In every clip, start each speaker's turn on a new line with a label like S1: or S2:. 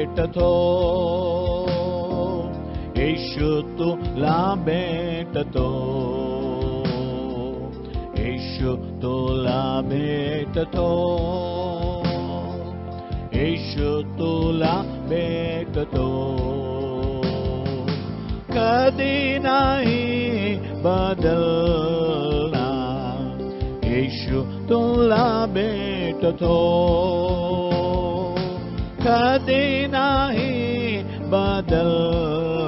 S1: भेटतो, येशू तुला भेटतो, येशू तुला भेटतो, येशू तुला भेटतो. कधी नाही बदलणार, येशू तुला भेटतो, कधी नाही बदलणार,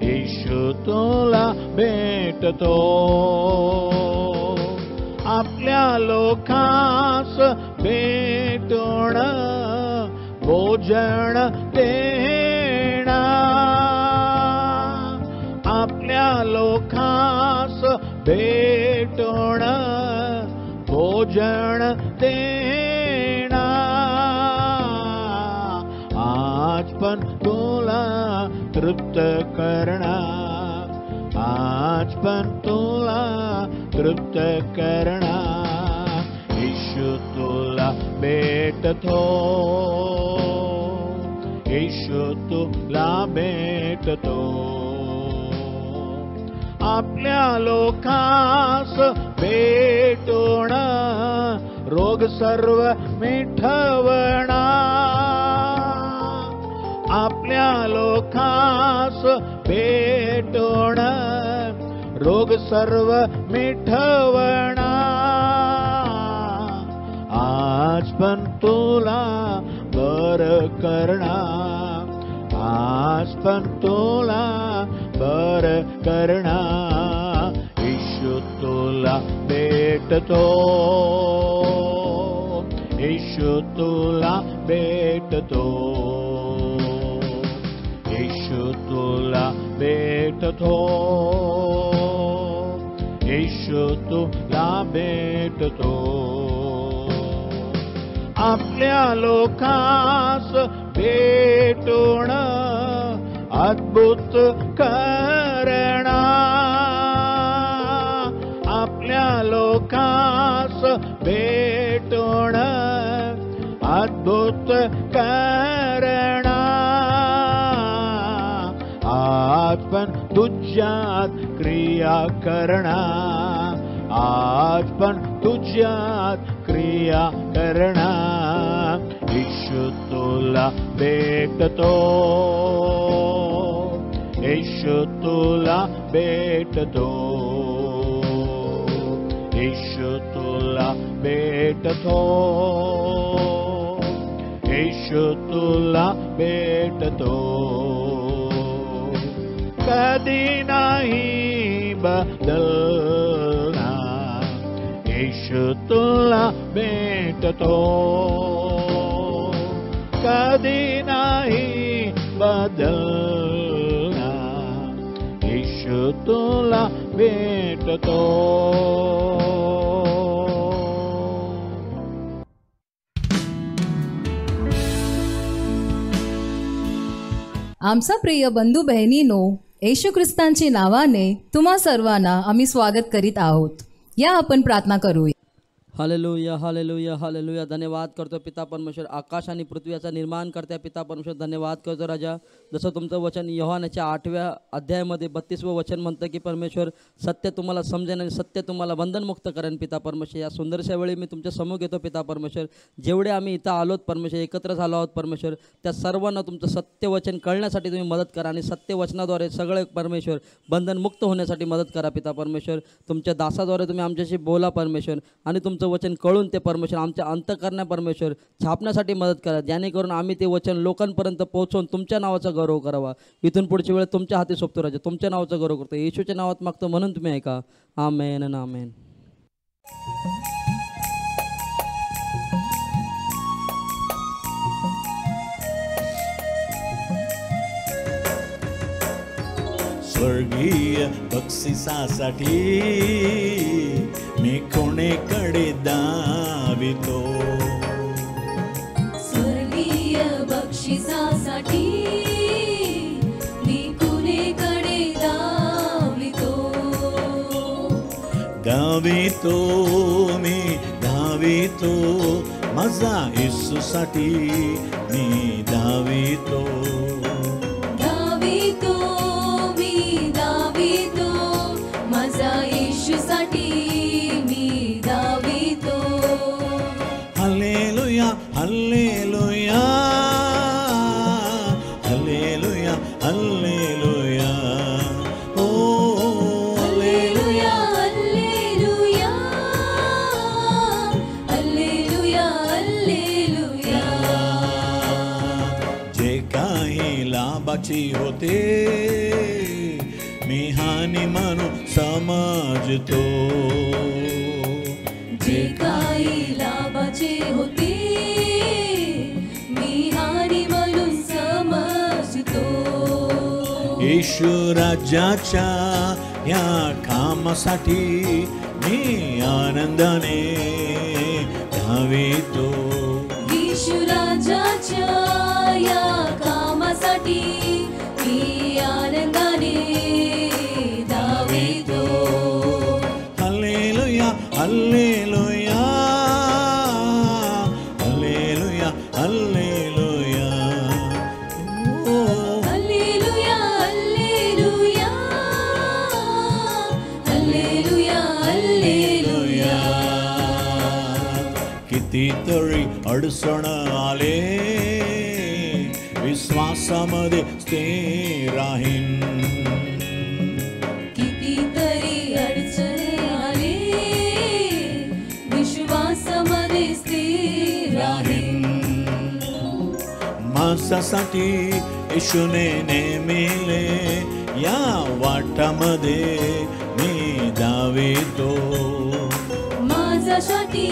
S1: येशू तुला भेटतो. आपल्या लोकांस भेटून भोजन देणार, आपल्या लोकांस भेटून भोजन देणार. आज पण तुला तृप्त करणार, आज पण तुला तृप्त करणार, येशू तुला भेटतो, येशू तुला भेटतो. आपल्या लोकांस भेटून रोग सर्व मिटवणार, आपल्या लोकांस भेटून रोग सर्व मिटवणार. आज पण तुला बरं करणार, आज पण तुला बरं करणार, येशू तुला भेटतो, येशू तुला भेटतो, येशू तुला भेटतो, येशू तुला भेटतो. आपल्या लोकांस भेटून अद्भुत करणार, आपल्या लोकांस भेटून अद्भुत करणार. आज पण तुझ्यात क्रिया करणार, आज पण तुझ्यात क्रिया करणार, येशू तुला भेटतो, येशू तुला भेटतो, येशू तुला भेटतो, येशू तुला भेटतो. कधी नाही बदलणार, येशू तुला भेटतो, कधी नाही बदलणार, येशू तुला भेटतो.
S2: आमचा प्रिय बंधू बहिणीनो, येशू ख्रिस्तांच्या नावाने तुम्हा सर्वांना आम्ही स्वागत करीत आहोत. या आपण प्रार्थना करूया.
S3: Hallelujah hallelujah hallelujah. धन्यवाद करतो पिता परमेश्वर, आकाश आणि पृथ्वीचा निर्माण करत्या पिता परमेश्वर, धन्यवाद करतो राजा. जसं तुमचं वचन योहानाच्या 8व्या अध्यायामध्ये 32वं वचन म्हणतं की परमेश्वर सत्य तुम्हाला समजेन आणि सत्य तुम्हाला बंधनमुक्त करेन पिता परमेश्वर. या सुंदरशा वेळी मी तुमच्या समोर घेतो पिता परमेश्वर. जेवढे आम्ही इथं आलोत परमेश्वर, एकत्र झालो आहोत परमेश्वर, त्या सर्वांना तुमचं सत्य वचन कळण्यासाठी तुम्ही मदत करा आणि सत्य वचनाद्वारे सगळे परमेश्वर बंधनमुक्त होण्यासाठी मदत करा पिता परमेश्वर. तुमच्या दासाद्वारे तुम्ही आमच्याशी बोला परमेश्वर आणि तुमचं वचन कळून ते परमेश्वर आमच्या अंतःकरणा परमेश्वर छापण्यासाठी मदत करा, जेणेकरून आम्ही ते वचन लोकांपर्यंत पोहोचवून तुमच्या नावाचा गौरव करावा. इथून पुढची वेळ तुमच्या हाती सोपतो राजा, तुमच्या नावाचा गौरव करतो. येशूच्या नावात मागतो म्हणून तुम्ही ऐका. आमेन आणि आमेन.
S1: स्वर्गीय बक्षिसासाठी मी कोणीकडे धावितो,
S4: स्वर्गीय बक्षिसासाठी मी कोणीकडे धावितो,
S1: धावितो मी धावितो माझा येशूसाठी मी लाभाची होते, मी हानी म्हणून समजतो.
S4: जे काही लाभाचे होते मी हानी म्हणून समजतो.
S1: येशू राज्याच्या या कामासाठी मी आनंदाने धावितो.
S4: येशू राजाच्या या कामासाठी मी आनंदाने धावितो.
S1: Hallelujah hallelujah hallelujah hallelujah. ओ
S4: हल्लेलुया हल्लेलुया हल्लेलुया हल्लेलुया.
S1: कितीतरी अडचण आले, विश्वासामध्ये स्थिर राहीन.
S4: कितीतरी अडचणी आले, विश्वासामध्ये स्थिर राहीन.
S1: माझ्यासाठी येशूने नेमिले या वाटामध्ये मी धावितो.
S4: माझ्यासाठी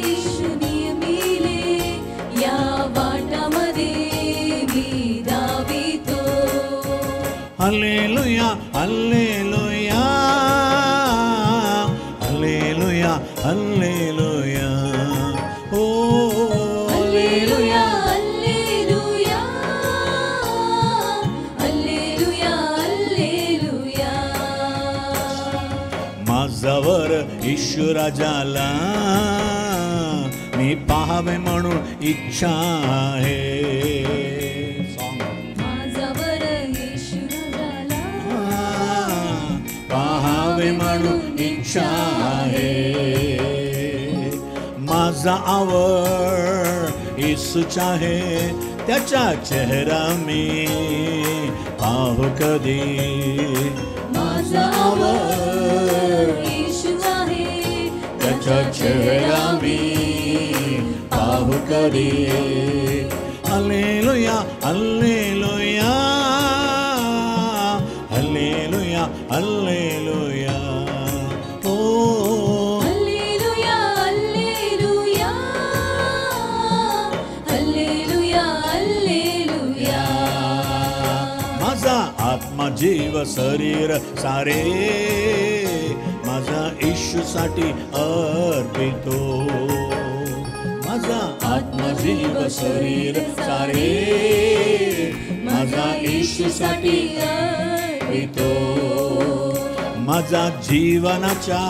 S4: येशूने मिले या वाटामध्ये मी धावितो.
S1: Hallelujah hallelujah hallelujah hallelujah. ओ
S4: हल्लेलुया हल्लेलुया हल्लेलुया हल्लेलुया.
S1: माझ्यावर येशू राजाला मी पाहावे म्हणून इच्छा आहे.
S4: माझ्यावर येशू राजाला
S1: पाहावे म्हणून इच्छा आहे. माझा आवड येसूचा आहे, त्याचा चेहरा मी पाहू कधी.
S4: माझा आवड येशू आहे,
S1: त्याचा चेहरा मी पाहू कधी. Hallelujah hallelujah hallelujah hallelujah. ओ
S4: हल्लेलुया हल्लेलुया हल्लेलुया हल्लेलुया.
S1: माझा आत्मा जीव शरीर सारे माझा येशूसाठी अर्पितो. माझा आत्मा जीव शरीर सारे माझा येशूसाठी अर्पितो. माझा जीवनाचा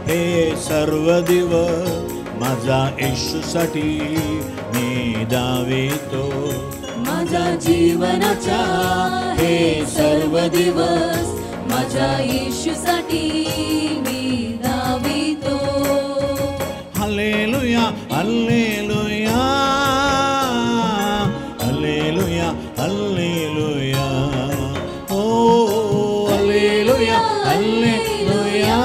S1: हे सर्व दिवस माझा येशूसाठी मी धावितो.
S4: माझा जीवनाचा हे सर्व दिवस माझ्या येशूसाठी मी धावितो.
S1: Hallelujah hallelujah hallelujah hallelujah. ओ हालेलुया हालेलुया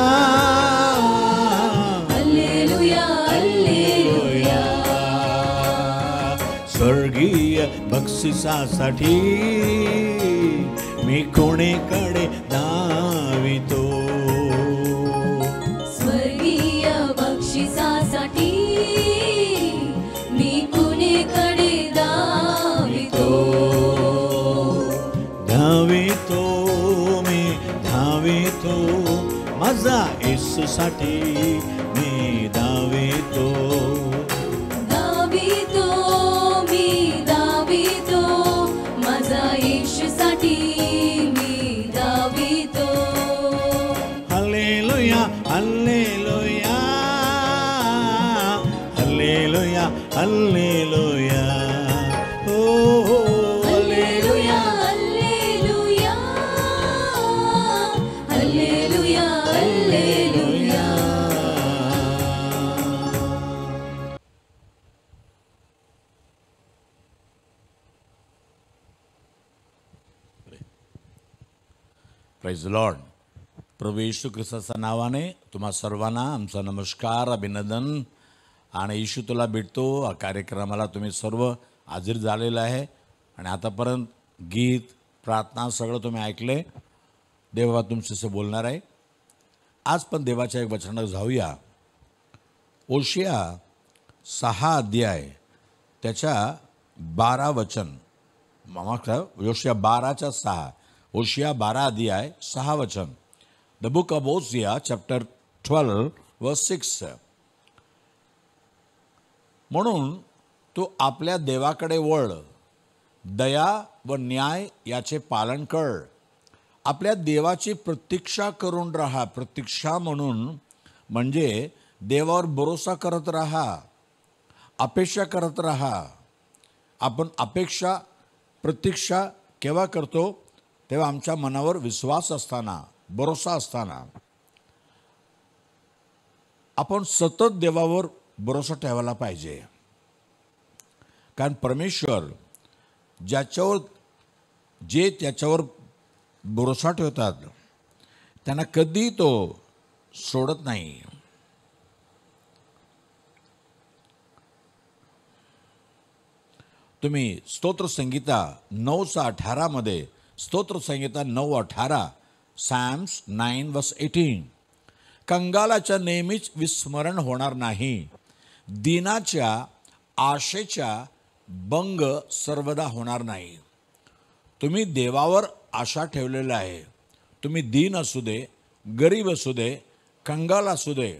S4: हल्लेलुया हल्लेलुया.
S1: स्वर्गीय बक्षिसासाठी मी कोणीकडे धावितो.
S4: स्वर्गीय बक्षिसासाठी मी कुणीकडे धावितो.
S1: धावितो मी धावितो, माझा येसूसाठी मी धावितो.
S4: धावितो मी धावितो, माझा येशूसाठी मी धावितो.
S1: Hallelujah hallelujah hallelujah hallelujah. ओ
S4: hallelujah hallelujah hallelujah hallelujah.
S1: Praise lord. प्रभू येशू ख्रिस्ताच्या नावाने तुम्हा सर्वांना आमचा नमस्कार, अभिनंदन. आणि येशू तुला भेटतो. हा कार्यक्रमाला तुम्ही सर्व हाजीर झालेला आहे आणि आतापर्यंत गीत, प्रार्थना सगळं तुम्ही ऐकले. देवा तुमच्याशी बोलणार आहे. आज पण देवाच्या एक वचनात जाऊया. ओशिया 6 अध्याय त्याच्या 12 वचन. ओशिया 12:6. ओशिया 12 अध्याय 6 वचन. द बुक ऑफ ओशिया चॅप्टर 12 वर्स 6. म्हणून तू आपल्या देवाकडे वळ, दया व न्याय याचे पालन कर. आपल्या देवाची प्रतीक्षा करून राहा. प्रतीक्षा म्हणजे देवावर भरोसा करत राहा, अपेक्षा करत राहा. आपण अपेक्षा प्रतीक्षा केव्हा करतो? तेव्हा आमच्या मनावर विश्वास असताना, भरोसा असताना. आपण सतत देवावर भरोसा ठेवायला पाहिजे. कारण परमेश्वर त्याच्यावर भरोसा ठेवतात त्यांना कधी तो सोडत नाही. तुम्ही स्तोत्रसंगीता 9:18 मध्ये, स्तोत्रसंगीता 9:18, सॅम्स 9:18, कंगालाच्या नेहमीच विस्मरण होणार नाही, दीनाच्या आशेच्या भंग सर्वदा होणार नाही. तुम्ही देवावर आशा ठेवलेला आहे. तुम्ही दीन असू दे, गरीब असू दे, कंगाल असू दे,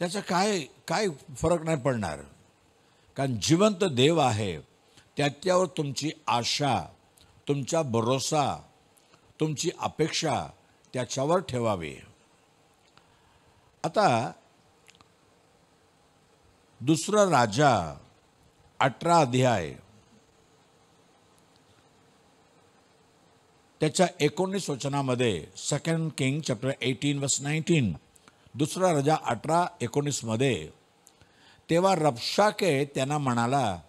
S1: त्याचा काय फरक नाही पडणार. कारण जिवंत देव आहे. त्याच्यावर तुमची आशा, तुमचा भरोसा, तुमची अपेक्षा त्याच्यावर ठेवावी. आता दुसरा राजा 18 अध्याय त्याच्या 19 वचनामध्ये, 2 किंग चॅप्टर 18 वर्स 19, दुसरा राजा 18:19 मध्ये, तेव्हा रबशाके त्यांना म्हणाला,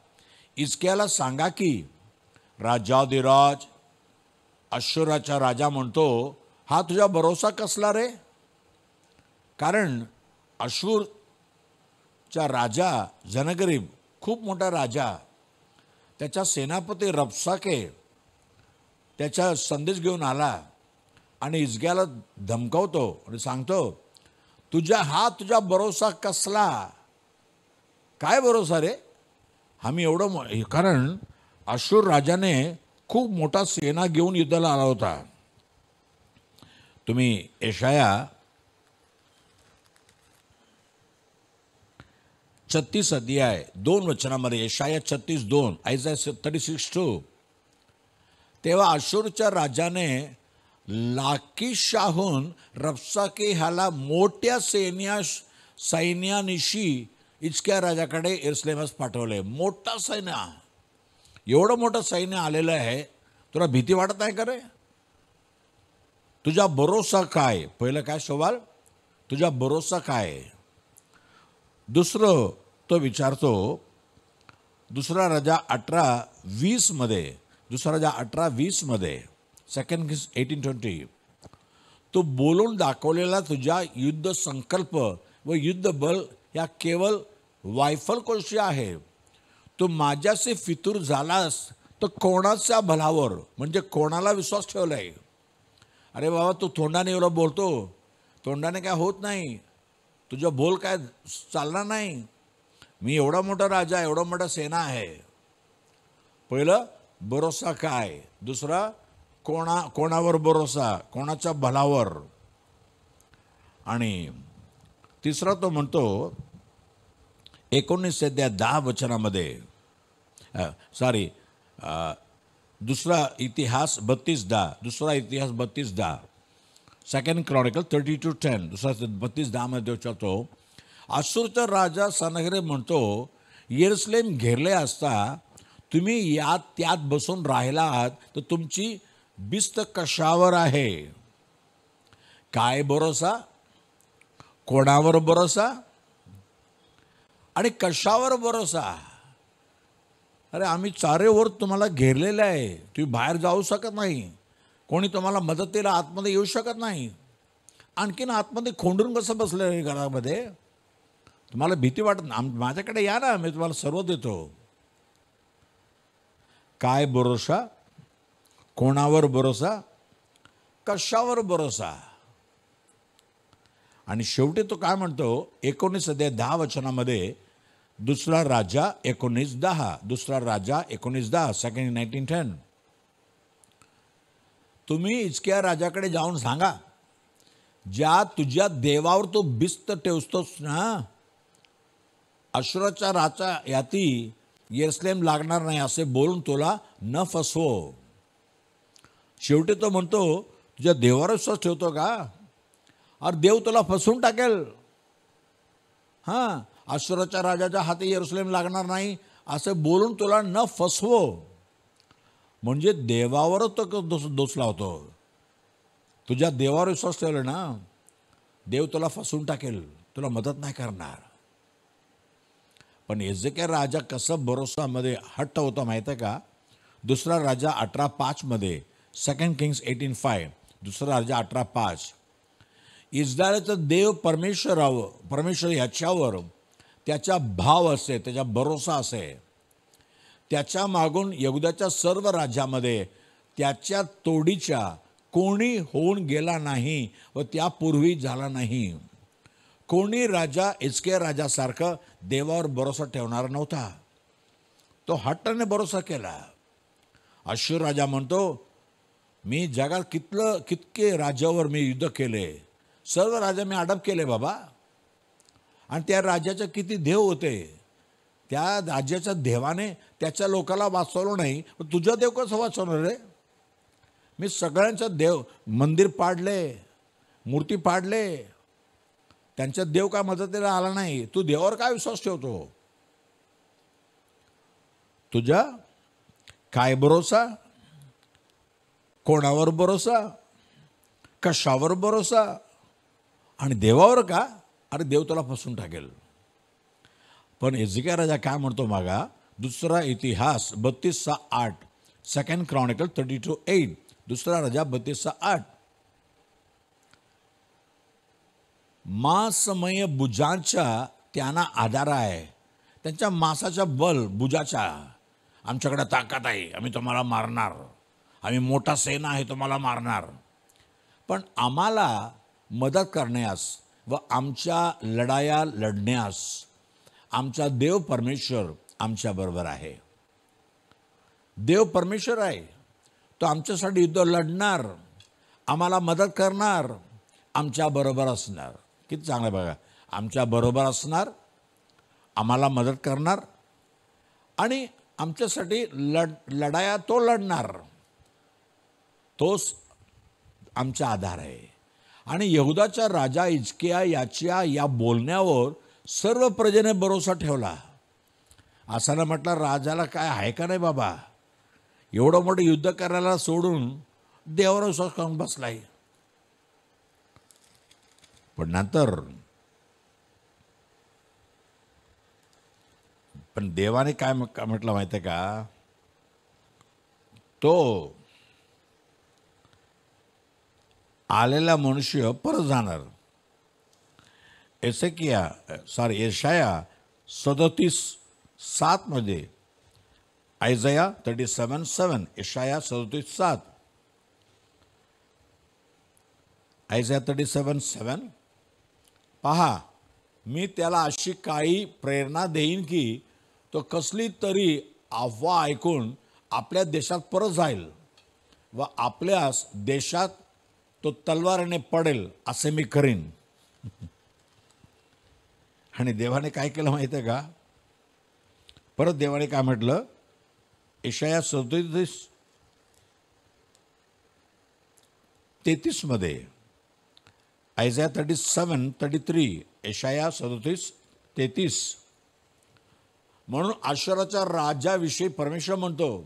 S1: हिजकियाला सांगा की राजाधिराज अश्शूराचा राजा म्हणतो, हा तुझा भरोसा कसला रे? कारण अश्शूरचा राजा जनगरीब, खूप मोठा राजा, त्याचा सेनापती रबशाके त्याचा संदेश घेऊन आला आणि हिजकियाला धमकावतो आणि सांगतो, तुझा भरोसा कसला? काय भरोसा रे? आम्ही एवढं, कारण अश्शूर राजाने खूप मोठा सेना घेऊन युद्धाला आला होता. तुम्ही यशाया 36 अध्याय 2 वचनामध्ये, यशाया 36:2, आयझाया 36:2, तेव्हा अश्शूरच्या राजाने लाकीशाहून रबशाके ह्याला मोठ्या सैन्यानिशी हिजकिया राजाकडे यरूशलेमास पाठवले. मोठा सैन्य, एवढं मोठं सैन्य आलेलं आहे. तुला भीती वाटत नाही का रे? तुझा भरोसा काय? पहिलं काय सवाल, तुझा भरोसा काय? दुसरं तो विचारतो, दुसरा राजा 18:20 मध्ये, दुसरा राजा 18:20 मध्ये, 2 किंग्स 18:20, तो बोलून दाखवलेला तुझा युद्ध संकल्प व युद्ध बल या केवळ वायफल गोष्टी आहे. तू माझ्याशी फितूर झालास तर कोणाच्या भलावर, म्हणजे कोणाला विश्वास ठेवलाय? अरे बाबा, तू तोंडाने एवढं बोलतो, तोंडाने काय होत नाही, तुझं बोल काय चालणार नाही. मी एवढा मोठा राजा, एवढा मोठा सेना आहे. पहिलं भरोसा काय? दुसरा कोणावर भरोसा, कोणाच्या भलावर. आणि तिसरा तो म्हणतो 19 अध्याय 10 वचनामध्ये, दुसरा इतिहास 32:10, दुसरा इतिहास 32:10, 2 क्रॉनिकल 32:10, दुसरा 32:10 मध्ये विचारतो, अश्शूरचा राजा सनहेरीब म्हणतो, यरूशलेम घेरले असता तुम्ही त्यात बसून राहिला आहात तर तुमची भिस्त कशावर आहे? काय भरोसा, कोणावर भरोसा आणि कशावर भरोसा? अरे आम्ही चारेवर तुम्हाला घेरलेलं आहे. तुम्ही बाहेर जाऊ शकत नाही. कोणी तुम्हाला मदतीला आतमध्ये येऊ शकत नाही. आणखीन आतमध्ये खोंडून कसं बसलं आहे घरामध्ये? तुम्हाला भीती वाटत? माझ्याकडे या ना, मी तुम्हाला सर्व देतो. काय भरोसा, कोणावर भरोसा, कशावर भरोसा. आणि शेवटी तो काय म्हणतो 19:10 दुसरा राजा 19:10, दुसरा राजा 19:10, 2 19:10. तुम्ही इचक्या राजाकडे जाऊन सांगा, ज्या तुझ्या देवावर तो बिस्त ठेवतोस ना, अश्शूरच्या राजा याती यरूशलेम लागणार नाही असे बोलून तुला न फसवो. शेवटी तो म्हणतो तुझ्या देवावर विश्वास ठेवतो का, अरे देव तुला फसवून टाकेल. हां, अश्शूरच्या राजाच्या हाती यरूशलेम लागणार नाही असे बोलून तुला न फसवो. म्हणजे देवावरच तो दोष लावतो. तुझ्या देवावर विश्वास ठेवला ना, देव तुला फसवून टाकेल, तुला मदत नाही करणार. पण हिजकिया राजा कसं भरोसामध्ये हट्ट होता माहिती आहे का. दुसरा राजा 18:5 2 किंग्स 18:5, दुसरा राजा 18:5. इस्रायलचं देव परमेश्वर ह्याच्यावर त्याचा भाव असे, त्याचा भरोसा असे. त्याच्या मागून यहुदाच्या सर्व राज्यामध्ये त्याच्या तोडीच्या कोणी होऊन गेला नाही व त्यापूर्वी झाला नाही. कोणी राजा हिजकिया राजासारखं देवावर भरोसा ठेवणारा नव्हता. तो हट्टाने भरोसा केला. अश्शूर राजा म्हणतो, मी जगात कितके राजावर मी युद्ध केले, सर्व राजा मी अडप केले बाबा. आणि त्या राजाचे किती देव होते, त्या राज्याच्या देवाने त्याच्या लोकाला वाचवलं नाही, पण तुझा देव कसं वाचवणार रे. मी सगळ्यांचा देव मंदिर पाडले, मूर्ती पाडले, त्यांचा देव काय मदतीला आला नाही. तू देवावर काय विश्वास ठेवतो. तुझा काय भरोसा, कोणावर भरोसा, कशावर भरोसा, आणि देवावर का. अरे देव तुला फसवून टाकेल. पण हिजकिया राजा काय म्हणतो मागा, दुसरा इतिहास 32:8, 2 क्रॉनिकल 32:8, दुसरा राजा 32:8. मांसमय भुजांच्या त्यांना आधार आहे, त्यांच्या मांसाच्या बल भुजाच्या. आमच्याकडे ताकद आहे, आम्ही तुम्हाला मारणार, आम्ही मोठा सेना आहे तुम्हाला मारणार. पण आम्हाला मदत करण्यास व आमच्या लढाया लढण्यास आमचा देव परमेश्वर आमच्याबरोबर आहे. देव परमेश्वर आहे, तो आमच्यासाठी युद्ध लढणार, आम्हाला मदत करणार, आमच्याबरोबर असणार. किती चांगलं बघा, आमच्याबरोबर असणार, आम्हाला मदत करणार आणि आमच्यासाठी लढाया तो लढणार. तोच आमचा आधार आहे. आणि यहुदाचा राजा हिजकिया याच्या या बोलण्यावर सर्व प्रजेने भरोसा ठेवला. असानं म्हटलं राजाला काय आहे का नाही बाबा, एवढं मोठं युद्ध करायला सोडून देवावर विश्वास करून बसलाय. पण नंतर पण देवाने काय म्हटलं माहिती आहे का, तो आलेला मनुष्य परत जाणार. यशाया 37:7 आयझाया 37:7, यशाया 37:7, आयझाया 37:7. पहा, मी त्याला अशी काही प्रेरणा देईन की तो कसली तरी अफवा ऐकून आपल्या देशात परत जाईल व आपल्याच देशात तो तलवारीने पडेल असे मी करीन. आणि देवाने काय केलं माहिती आहे का, परत देवाने काय म्हटलं, यशाया 37:33, आयझाया 37:33, यशाया 37:33. म्हणून अश्शूरच्या राजाविषयी परमेश्वर म्हणतो,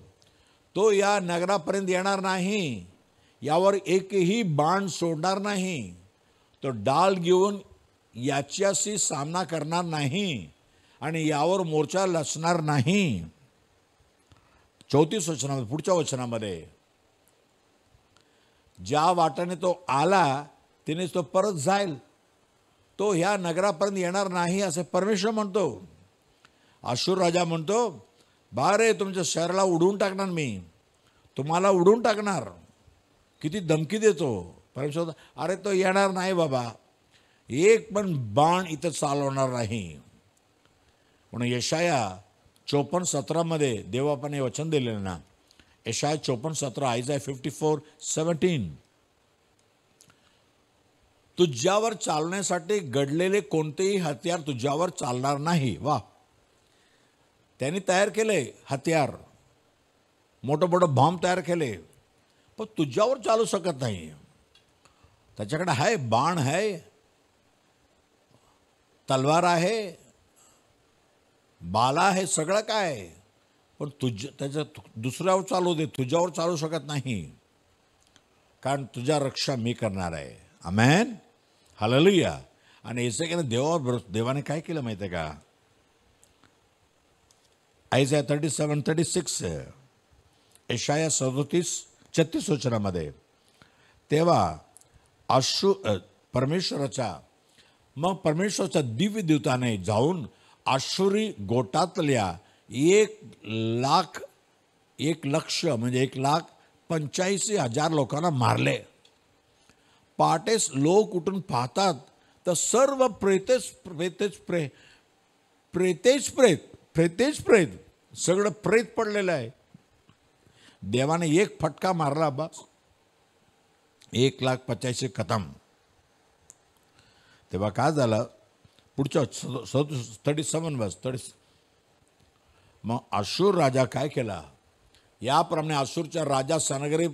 S1: तो या नगरापर्यंत येणार नाही, यावर एकही बाण सोडणार नाही, तो डाल घेऊन याच्याशी सामना करणार नाही आणि यावर मोर्चा रचणार नाही. 34 वचनामध्ये, पुढच्या वचनामध्ये, ज्या वाटाने तो आला तिने तो परत जाईल, तो ह्या नगरापर्यंत येणार नाही असे परमेश्वर म्हणतो. अश्शूर राजा म्हणतो, बारे तुमच्या शहराला उडवून टाकणार मी, तुम्हाला उडवून टाकणार. किती धमकी देतो परमेश्वर. अरे तो येणार नाही बाबा, एक पण बाण इथं चालवणार नाही. म्हणून यशाया 54:17 देवापाने वचन दिलेलं ना, यशाया 54:17, आयझाया 54:17, तुझ्यावर चालण्यासाठी घडलेले कोणतेही हत्यार तुझ्यावर चालणार नाही. वा, त्यांनी तयार केले हत्यार, मोठं मोठं बॉम्ब तयार केले, पण तुझ्यावर चालू शकत नाही. त्याच्याकडे आहे, बाण आहे, तलवार आहे, बाला आहे, सगळं काय, पण त्याचं दुसऱ्यावर चालू दे, तुझ्यावर चालू शकत नाही, कारण तुझ्या रक्षा मी करणार आहे. आमेन, हालेलुया. आणि याचं देवाने काय केलं माहिती आहे का? आयझाया 37:36, यशाया 37:36 वचनामध्ये, तेव्हा परमेश्वराच्या दिव्य दूताने जाऊन आशुरी गोटातल्या 1,00,000 म्हणजे 1,85,000 लोकांना मारले. पहाटेस लोक उठून पाहतात तर सर्व प्रेत सगळं प्रेत पडलेलं आहे. देवाने एक फटका मारला, बस 1,85,000 खतम. तेव्हा काय झालं पुढच्या 37 मग अशूर राजा काय केला? याप्रमाणे अशूरच्या राजा सनगरीब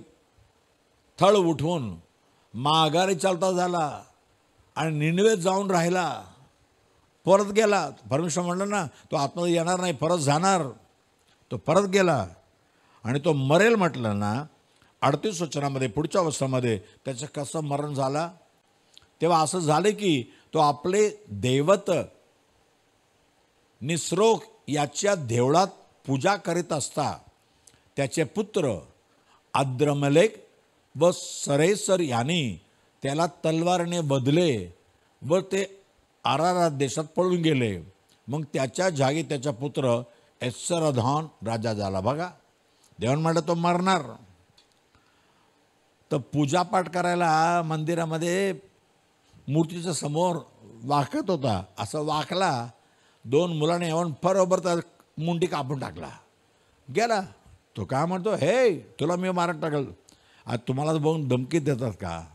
S1: थळ उठवून माघारी चालता झाला आणि निनवेत जाऊन राहिला, परत गेला. परमेश्वर म्हणलं ना, तो आतमध्ये येणार नाही, परत जाणार. तो परत गेला आणि तो मरेल म्हटलं ना. 38 वचनामध्ये पुढच्या वचनामध्ये त्याचं कसं मरण झाला. तेव्हा असं झालं की तो आपले दैवत निस्रोक याच्या देवळात पूजा करीत असता त्याचे पुत्र अद्रमलेक व सरेसर यांनी त्याला तलवारीने बदले व ते आरारात देशात पळून गेले. मग त्याच्या जागी त्याचा पुत्र एस्सरधान राजा झाला. बघा, देवान म्हणलं तो मरणार. तर पूजापाठ करायला मंदिरामध्ये मूर्तीच्या समोर वाकत होता, असं वाकला. 2 मुलाने येऊन बरोबर तर मुंडी कापून टाकला, गेला. तो काय म्हणतो, हे तुला मी मारत टाकल. आज तुम्हाला बघून धमकी देतात का?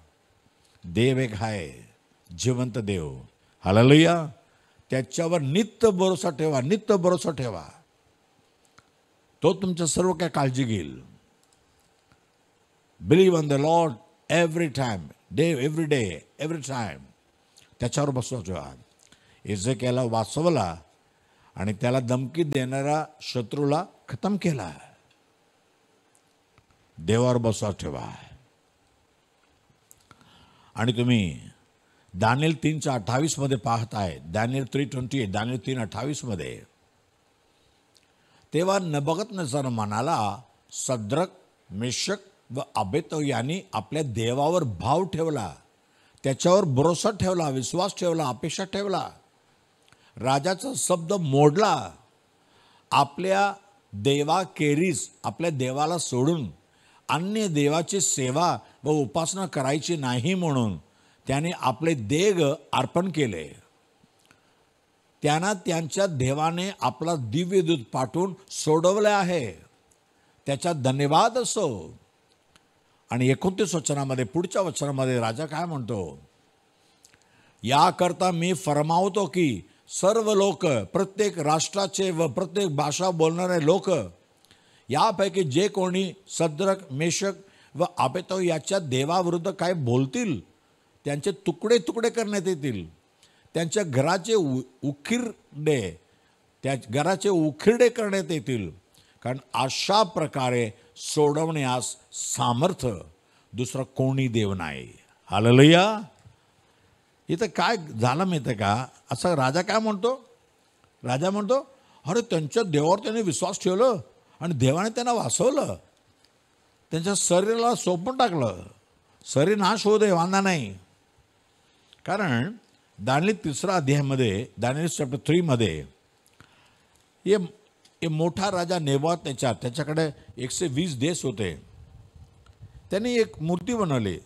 S1: देव एक आहे, जिवंत देव. हालेलुया. त्याच्यावर नित्य भरोसा ठेवा, नित्य भरोसा ठेवा. तो तुमच्या सर्व काय काळजी घेईल. Believe on the Lord every time, every day, every time. त्याच्यावर बसवा ठेवा. एजेकियाला वाचवला आणि त्याला धमकी देणारा शत्रूला खतम केला. देवावर बसवा ठेवा. आणि तुम्ही दानिएल 3:28 पाहताय, दानिएल 3:28, दानिएल 3:28. तेव्हा नबूकदनेस्सर म्हणाला, सद्रक, मेशक व अबेदnego यांनी आपल्या देवावर भाव ठेवला, त्याच्यावर भरोसा ठेवला, विश्वास ठेवला, अपेक्षा ठेवला. राजाचा शब्द मोडला. आपल्या देवाखेरीज आपल्या देवाला सोडून अन्य देवाची सेवा व उपासना करायची नाही म्हणून त्याने आपले देह अर्पण केले. त्यांना त्यांच्या देवाने आपला दिव्यदूत पाठवून सोडवले आहे. त्याचा धन्यवाद असो. आणि 29 वचनामध्ये पुढच्या वचनामध्ये राजा काय म्हणतो, याकरता मी फरमावतो की सर्व लोक, प्रत्येक राष्ट्राचे व प्रत्येक भाषा बोलणारे लोक, यापैकी जे कोणी सद्रक, मेशक व अबेदnego याच्या देवाविरुद्ध काय बोलतील त्यांचे तुकडे तुकडे करण्यात येतील. त्यांच्या घराचे उखिरडे करण्यात येतील. कारण अशा प्रकारे सोडवण्यास सामर्थ्य दुसरा कोणी देव नाही. हालेलुया. इथं काय झालं माहिती का? असं राजा काय म्हणतो? राजा म्हणतो, अरे त्यांच्या देवावर त्याने विश्वास ठेवलं आणि देवाने त्यांना वाचवलं, त्यांच्या शरीराला सोपून टाकलं. शरीर नाश होऊ दे, वांधा नाही. कारण दानिएल 3 अध्यायामध्ये, दानिएल चॅप्टर 3 हे एक मोठा राजा नेबुकदनेच्छार, त्याच्याकडे 120 देश होते. त्यांनी एक मूर्ती बनवली.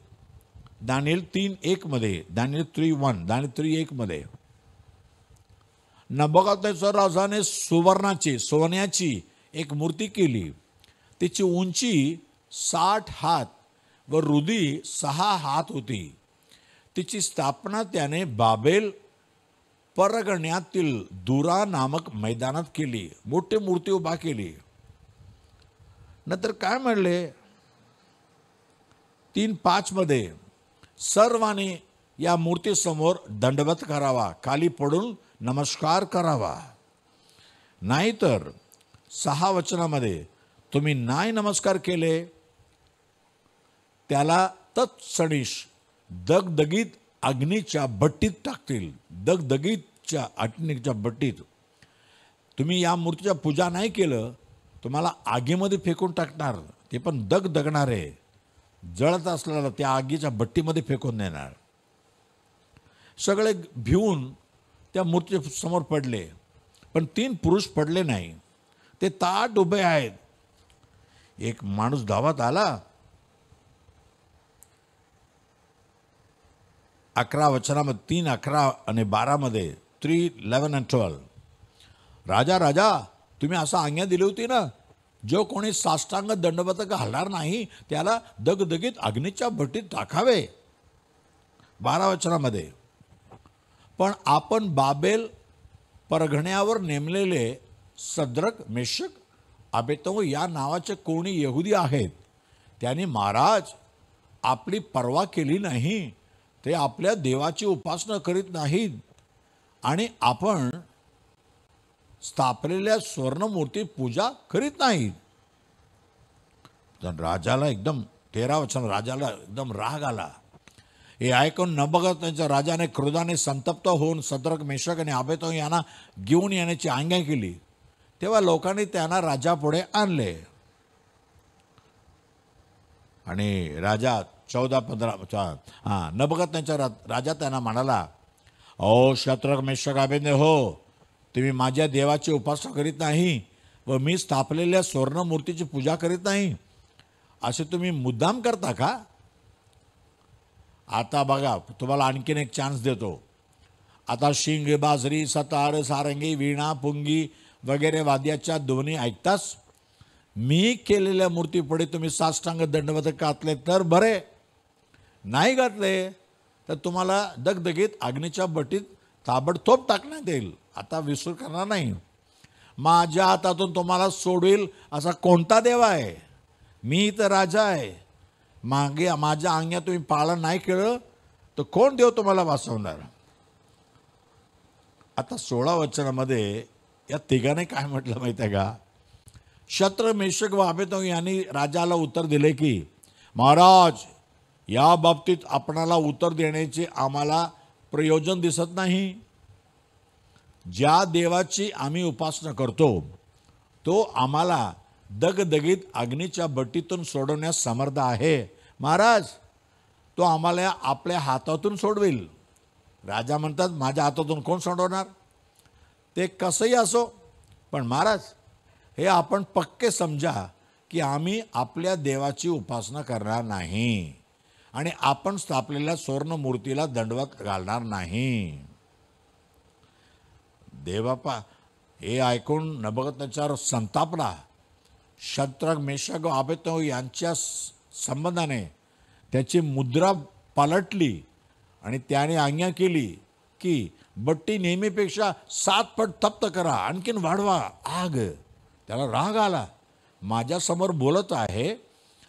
S1: दानिएल 3:1 मध्ये, दानिएल 3:1, दानिएल 3:1 मध्ये नेबुकदनेच्छार राजाने सोन्याची एक मूर्ती केली. तिची उंची 60 हात व रुंदी 6 हात होती. तिची स्थापना त्याने बाबेल परगण्यातील दुरा नामक मैदानात केली. मोठी मूर्ती उभा केली. नंतर काय म्हणले 3:5 मध्ये, सर्वांनी या मूर्तीसमोर दंडवत करावा, खाली पडून नमस्कार करावा. नाहीतर 6 वचनामध्ये, तुम्ही नाही नमस्कार केले त्याला तत्क्षणीच दगदगीत अग्नीच्या भट्टीत टाकतील. दगदगीच्या अग्नीच्या भट्टीत. तुम्ही या मूर्तीच्या पूजा नाही केलं, तुम्हाला आगीमध्ये फेकून टाकणार. ते पण दगदगणार आहे. जळत असलेला त्या आगीच्या भट्टीमध्ये फेकून देणार. सगळे भिवून त्या मूर्ती समोर पडले. पण 3 पुरुष पडले नाही. ते ताट उभे आहेत. एक माणूस धावत आला. 11 वचनामध्ये 3:11 आणि 12 मध्ये 3:11 and 12, राजा तुम्ही असं आज्ञा दिली होती ना, जो कोणी साष्टांग दंडवत घालणार नाही त्याला दगदगीत अग्नीच्या भट्टीत टाकावे. 12 वचनामध्ये, पण आपण बाबेल परगण्यावर नेमलेले सद्रक, मेशक, अबेदnego या नावाचे कोणी यहुदी आहेत. त्यांनी महाराज आपली पर्वा केली नाही. ते आपल्या देवाची उपासना करीत नाहीत आणि आपण स्थापलेल्या स्वर्णमूर्ती पूजा करीत नाहीत. तर राजाला एकदम 13 वचन, राजाला एकदम राग आला. हे ऐकून नेबुकदनेच्छार राजाने क्रोधाने संतप्त होऊन सद्रक, मेशक आणि अबेदnego यांना घेऊन येण्याची आज्ञा केली. तेव्हा लोकांनी त्यांना राजापुढे आणले. आणि राजा 14-15 नेबुकदनेच्छार राजा त्यांना म्हणाला, ओ शद्रक, मेशक, अबेदnego, तुम्ही माझ्या देवाची उपासना करीत नाही व मी स्थापलेल्या स्वर्णमूर्तीची पूजा करीत नाही, असे तुम्ही मुद्दाम करता का? आता बघा, तुम्हाला आणखीन एक चान्स देतो. आता शिंग, बाजरी, सतार, सारंगी, वीणा, पुंगी वगैरे वाद्याच्या ध्वनी ऐकताच मी केलेल्या मूर्तीपुढे तुम्ही साष्टांग दंडवत घातले तर बरे, नाही घातले तर तुम्हाला दगदगीत अग्नीच्या भट्टीत ताबडतोब टाकण्यात येईल. आता विसरू करणार नाही. माझ्या हातातून तुम्हाला सोडविल असा कोणता देव आहे? मी तर राजा आहे. माझ्या आज्ञा तुम्ही पालन नाही केलं तर कोण देव तुम्हाला वाचवणार? आता 16 वचनामध्ये या तिघाने काय म्हटलं माहिती आहे का? शद्रक, मेशक व अबेदnego यांनी राजाला उत्तर दिले की, महाराज या बाबतीत आपणाला उत्तर देण्याचे आम्हाला प्रयोजन दिसत नाही. ज्या देवाची आम्ही उपासना करतो तो आम्हाला दगदगीत अग्नीच्या भट्टीतून सोडवण्यास समर्थ आहे. महाराज तो आम्हाला आपल्या हातातून सोडवेल. राजा म्हणतात, माझ्या हातातून कोण सोडवणार? ते कसंही असो, पण महाराज हे आपण पक्के समजा की आम्ही आपल्या देवाची उपासना करणार नाही आणि आपण स्थापलेल्या स्वर्णमूर्तीला दंडवत घालणार नाही. देवबापा हे ऐकून नेबुकदनेच्छार संतापला. शद्रक, मेशक व अबेदnego यांच्या संबंधाने त्याची मुद्रा पालटली आणि त्याने आज्ञा केली की भट्टी नेहमीपेक्षा 7 पट तप्त करा, आणखीन वाढवा आग. त्याला राग आला. माझ्यासमोर बोलत आहे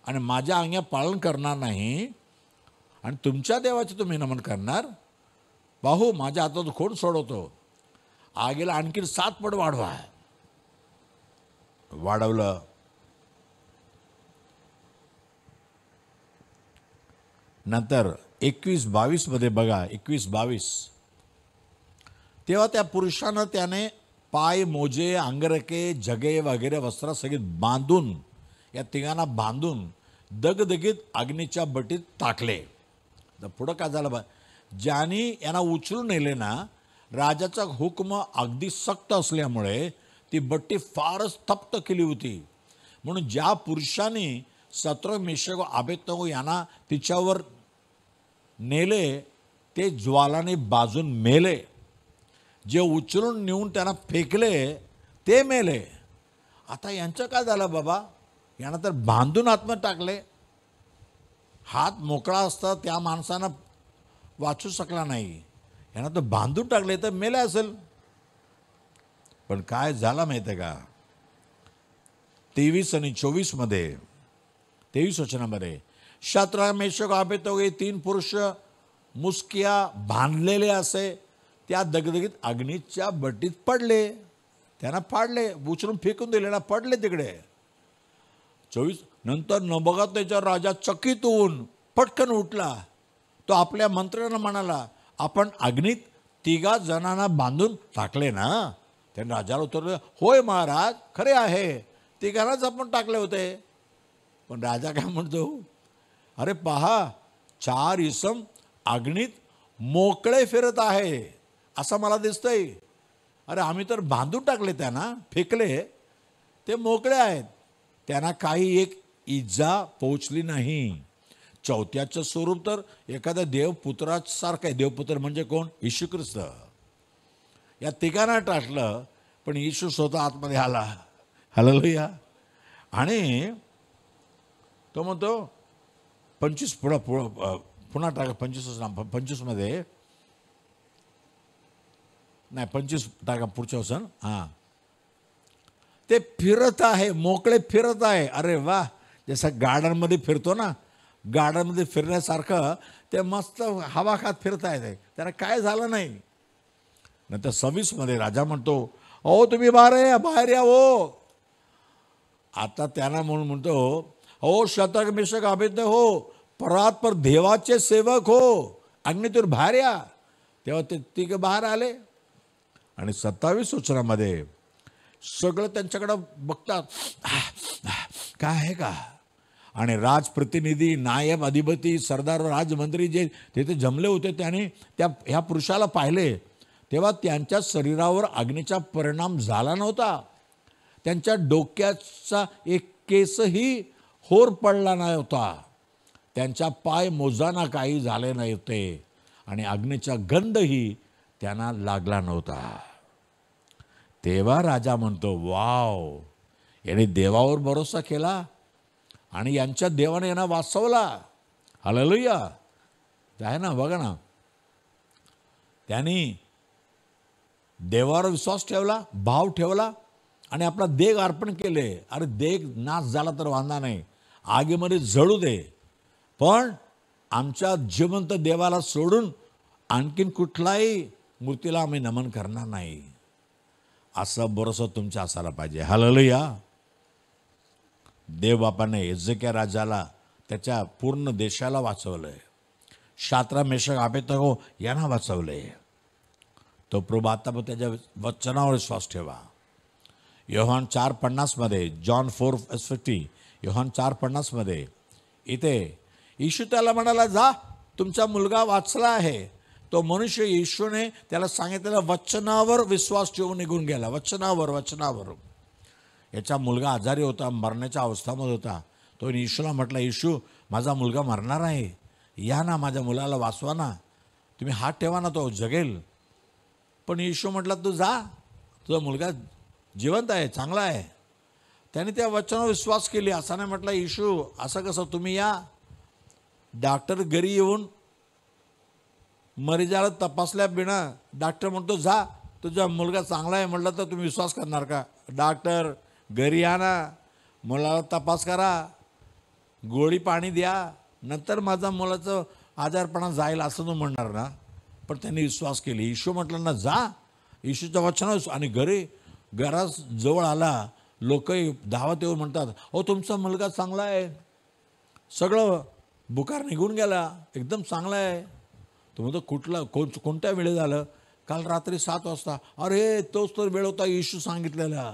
S1: आणि माझ्या आज्ञा पालन करणार नाही आणि तुमच्या देवाचे तुम्ही नमन करणार? पाहू माझ्या हातात कोण सोडवतो. आगीला आणखीन 7 पट वाढवा. वाढवलं. नंतर 21-22 मध्ये बघा, 21-22, तेव्हा त्या पुरुषानं त्याने पाय, मोजे, अंगरखे, जगे वगैरे वस्त्र सगळी बांधून, या तिघांना बांधून दगदगीत अग्नीच्या भट्टीत टाकले. तर पुढं काय झालं? ज्यांनी यांना उचलून नेले ना, राजाचा हुकम अगदी सक्त असल्यामुळे ती बट्टी फारच तप्त केली होती. म्हणून ज्या पुरुषांनी शद्रक मेशक व अबेदnego यांना तिच्यावर नेले ते ज्वालाने बाजून मेले. जे उचलून नेऊन त्यांना फेकले ते मेले. आता यांचं काय झालं बाबा? यांना तर बांधून आतमध्ये टाकले. हात मोकळा असता त्या माणसानं वाचू शकला नाही. यांना तर बांधून टाकले तर मेले असेल. पण काय झालं माहिती आहे का? 23 आणि 24 मध्ये 23 वचनामध्ये शद्रक मेशक अबेदnego हे 3 पुरुष मुसकिया बांधलेले असे त्या दगदगीत अग्नीच्या बट्टीत पडले. त्यांना पाडले, उचलून फेकून दिले ना, पडले तिकडे. 24 नंतर नबुकदनेस्सर राजा चकित होऊन पटकन उठला. तो आपल्या मंत्र्यांना म्हणाला, आपण अग्नीत 3 जणांना बांधून टाकले ना? त्याने राजाला उत्तर दिलं, होय महाराज, खरे आहे, 3 आपण टाकले होते. पण राजा काय म्हणतो, अरे पहा, 4 इसम अग्नीत मोकळे फिरत आहे असं मला दिसतंय. अरे आम्ही तर बांधून टाकले, त्यांना फेकले, ते मोकळे आहेत, त्यांना काही एक इजा पोचली नाही. 4थ्याचं स्वरूप तर एखाद्या देवपुत्रासारखं आहे. देवपुत्र म्हणजे कोण? येशू ख्रिस्त. या 3 टाकलं, पण येशू स्वतः आतमध्ये आला. हालेलुया. आणि तो म्हणतो 25 पुन्हा टाका. 25 मध्ये नाही, 25 टाका पुढच्या वचन. हां, ते फिरत आहे, मोकळे फिरत आहे. अरे वा, जसं गार्डनमध्ये फिरतो ना, गार्डनमध्ये फिरण्यासारखं ते मस्त हवा खात फिरत आहे. त्याला काय झालं नाही. नंतर 26 मध्ये राजा म्हणतो, अहो तुम्ही बाहेर या हो. आता त्यांना म्हणून म्हणतो, हो शद्रक मेशक अबेदnego हो, परात्पर देवाचे सेवक हो, अग्नीतून बाहेर या. तेव्हा ते 3 बाहेर आले. आणि 27 वचनामध्ये सगळं त्यांच्याकडं बघतात, काय आहे का? आणि राजप्रतिनिधी, नायब, अधिपती, सरदार, राजमंत्री जे तिथे जमले होते त्याने ह्या पुरुषाला पाहिले. तेव्हा त्यांच्या शरीरावर अग्नीचा परिणाम झाला नव्हता. त्यांच्या डोक्याचा एक केसही होर पडला नव्हता. त्यांच्या पाय मोजाना काही झाले नव्हते. आणि अग्नीचा गंधही त्यांना लागला नव्हता. तेव्हा राजा म्हणतो, वाव, याने देवावर भरोसा केला आणि यांच्या देवाने यांना वाचवला. हालेलुया. आहे ना, बघा ना, त्यांनी देवावर विश्वास ठेवला, भाव ठेवला आणि आपला देग अर्पण केले. अरे देग नाश झाला तर वांधा नाही, आगीमध्ये जळू दे, पण आमच्या जिवंत देवाला सोडून आणखीन कुठलाही मूर्तीला आम्ही नमन करणार नाही. असं भरोसा तुमच्या असायला पाहिजे. हालेलुया. देवबापाने हिजकिय्या राजाला त्याच्या पूर्ण देशाला वाचवलंय. शद्रक मेशक अबेदnego यांना वाचवले. तो प्रभू आता पण त्याच्या वचनावर विश्वास ठेवा. योहान 4:50 मध्ये, जॉन 4:50, योहान 4:50 मध्ये इथे येशू त्याला म्हणाला, जा, तुमचा मुलगा वाचला आहे. तो मनुष्य येशूने त्याला सांगितलेल्या वचनावर विश्वास ठेवून निघून गेला. वचनावर. याचा मुलगा आजारी होता, मरण्याच्या अवस्थेमध्ये होता. तो येशूला म्हटला, येशू, माझा मुलगा मरणार आहे, या ना, माझ्या मुलाला वाचवा ना, तुम्ही हात ठेवा ना, तो जगेल. पण येशू म्हटला, तू जा, तुझा मुलगा जिवंत आहे, चांगला आहे. त्याने त्या वचनावर विश्वास केली. असं नाही म्हटलं, येशू असं कसं, तुम्ही या. डॉक्टर घरी येऊन मरीजाला तपासल्या बिना डॉक्टर म्हणतो, जा, तुझा मुलगा चांगला आहे म्हटलं तर तुम्ही विश्वास करणार का? डॉक्टर घरी या ना, मुलाला तपास करा, गोळी पाणी द्या, नंतर माझा मुलाचं आजारपणा जाईल असं तू म्हणणार ना. पण त्यांनी विश्वास केली. येशू म्हटलं ना, जा, येशूच्या वचनावर. आणि घरात जवळ आला, लोकही धावत येऊन म्हणतात, हो तुमचा मुलगा चांगला आहे, सगळं बुखार निघून गेला, एकदम चांगला आहे. तो म्हणतो, कोणत्या वेळे झालं? काल रात्री 7 वाजता. अरे तोच तर वेळ होता येशू सांगितलेला.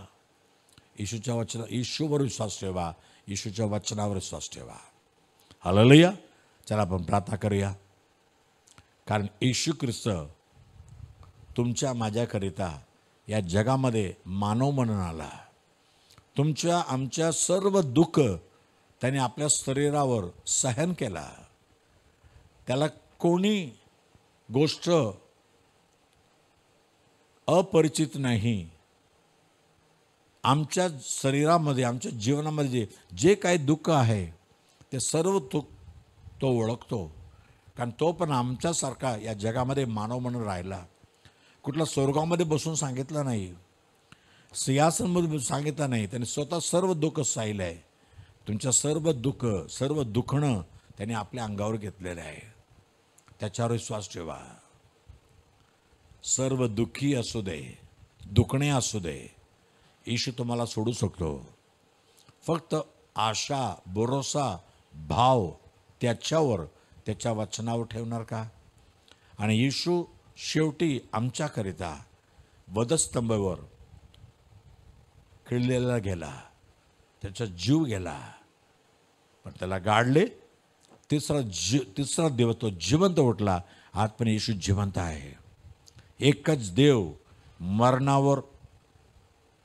S1: येशूच्या येशूवर विश्वास ठेवा, येशूच्या वचनावर विश्वास ठेवा. हालेलुया. चला आपण प्रार्थना करूया. कारण येशू ख्रिस्त तुमच्या माझ्याकरिता या जगामध्ये मानव म्हणून आला. तुमच्या आमच्या सर्व दुःख त्याने आपल्या शरीरावर सहन केला. त्याला कोणी गोष्ट अपरिचित नाही. आमच्या शरीरामध्ये आमच्या जीवनामध्ये जे काही दुःख आहे ते सर्व तो ओळखतो. कारण तो पण आमच्यासारखा या जगामध्ये मानव म्हणून राहिला. कुठला स्वर्गामध्ये बसून सांगितलं नाही, सिंहासनमध्ये सांगितलं नाही. त्याने स्वतः सर्व दुःख सहिलं आहे. तुमच्या सर्व दुःख सर्व दुखणं त्याने आपल्या अंगावर घेतलेलं आहे. त्याच्यावर विश्वास ठेवा. सर्व दुःखी असू दे, दुखणे असू दे, येशू तुम्हाला सोडू शकतो. फक्त आशा, भरोसा, भाव त्याच्यावर, त्याच्या वचनावर ठेवणार का? आणि येशू शेवटी आमच्याकरिता वधस्तंभावर खिळलेला गेला, त्याचा जीव गेला, पण त्याला गाडले. तिसरा दिवस तो जिवंत उठला. आज पण येशू जिवंत आहे. एकच देव मरणावर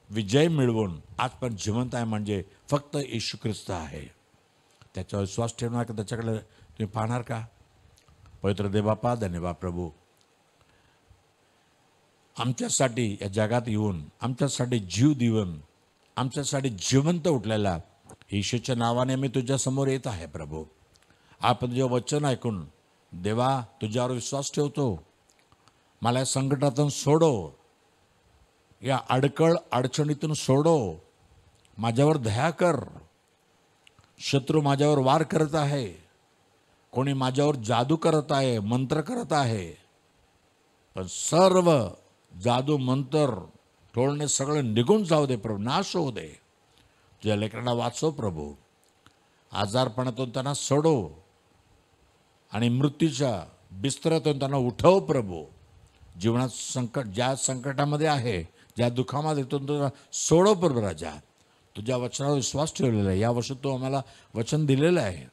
S1: विजय मिळवून आज पण जिवंत आहे, म्हणजे फक्त येशू ख्रिस्त आहे. त्याच्यावर विश्वास ठेवणार का? त्याच्याकडे तुम्ही पाहणार का? पवित्र देवबापा, धन्यवाद प्रभू, आमच्यासाठी या जगात येऊन आमच्यासाठी जीव देऊन आमच्यासाठी जिवंत उठलेला येशूच्या नावाने मी तुझ्या समोर येत आहे प्रभू. आपण तुझे वचन ऐकून देवा तुझ्यावर विश्वास ठेवतो. मला या संकटातून सोडव, या अडचणीतून सोडव. माझ्यावर दया कर. शत्रू माझ्यावर वार करत आहे, कोणी माझ्यावर जादू करत आहे, मंत्र करत आहे, पण सर्व जादू मंत्र टोळणे सगळं निघून जाऊ दे प्रभू, नाश होऊ दे. तुझ्या लेकरांना वाचव प्रभू, आजारपणातून त्यांना सोडव आणि मृत्यूच्या बिस्तरातून त्यांना उठव प्रभू. जीवनात संकट ज्या संकटामध्ये आहे, ज्या दुःखामध्ये त्यांना सोडव प्रभू. राजा तुझ्या वचनावर विश्वास ठेवलेला आहे. या वर्षी तू आम्हाला वचन दिलेलं आहे.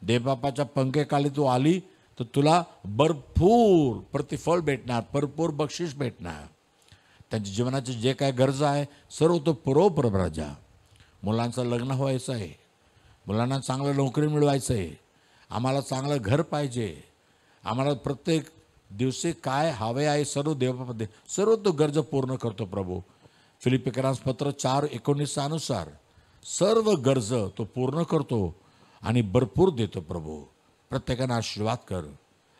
S1: देवबापाच्या पंखेखाली तू आली तर तुला भरपूर प्रतिफळ भेटणार, भरपूर बक्षीस भेटणार. त्यांच्या जीवनाचे जे काय गरजा आहे सर्व तो पुरव प्रभू. राजा मुलांचं लग्न व्हायचं आहे, मुलांना चांगलं नोकरी मिळवायचं आहे, आम्हाला चांगलं घर पाहिजे, आम्हाला प्रत्येक दिवशी काय हवे आहे सर्व देवबापा सर्व तो गरज पूर्ण करतो प्रभू. फिलिपिकरांस पत्र 4:19 अनुसार सर्व गरज तो पूर्ण करतो आणि भरपूर देतो प्रभू. प्रत्येकाने आशीर्वाद कर.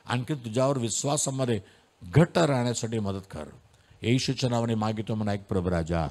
S1: आणखी तुझ्यावर विश्वासामध्ये घट्ट राहण्यासाठी मदत कर. येशूच्या नावाने मागितो म्हणा एक प्रभू राजा.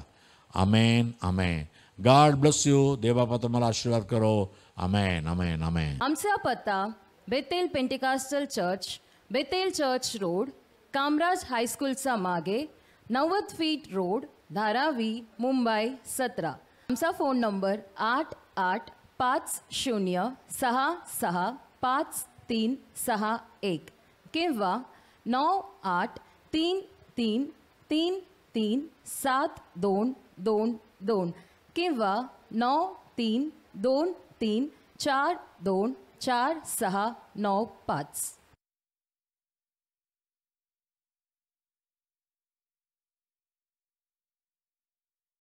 S1: Amen amen. God bless you. देवबापा तुम्हाला आशीर्वाद करो. Amen amen amen.
S2: आमचा पत्ता Bethel Pentecostal church, Bethel church road, Kamaraj हायस्कूलचा मागे, 90 फीट रोड, धारावी, मुंबई 17. आमचा फोन नंबर 8856653531 किंवा 9833333722 किंवा 932334244695.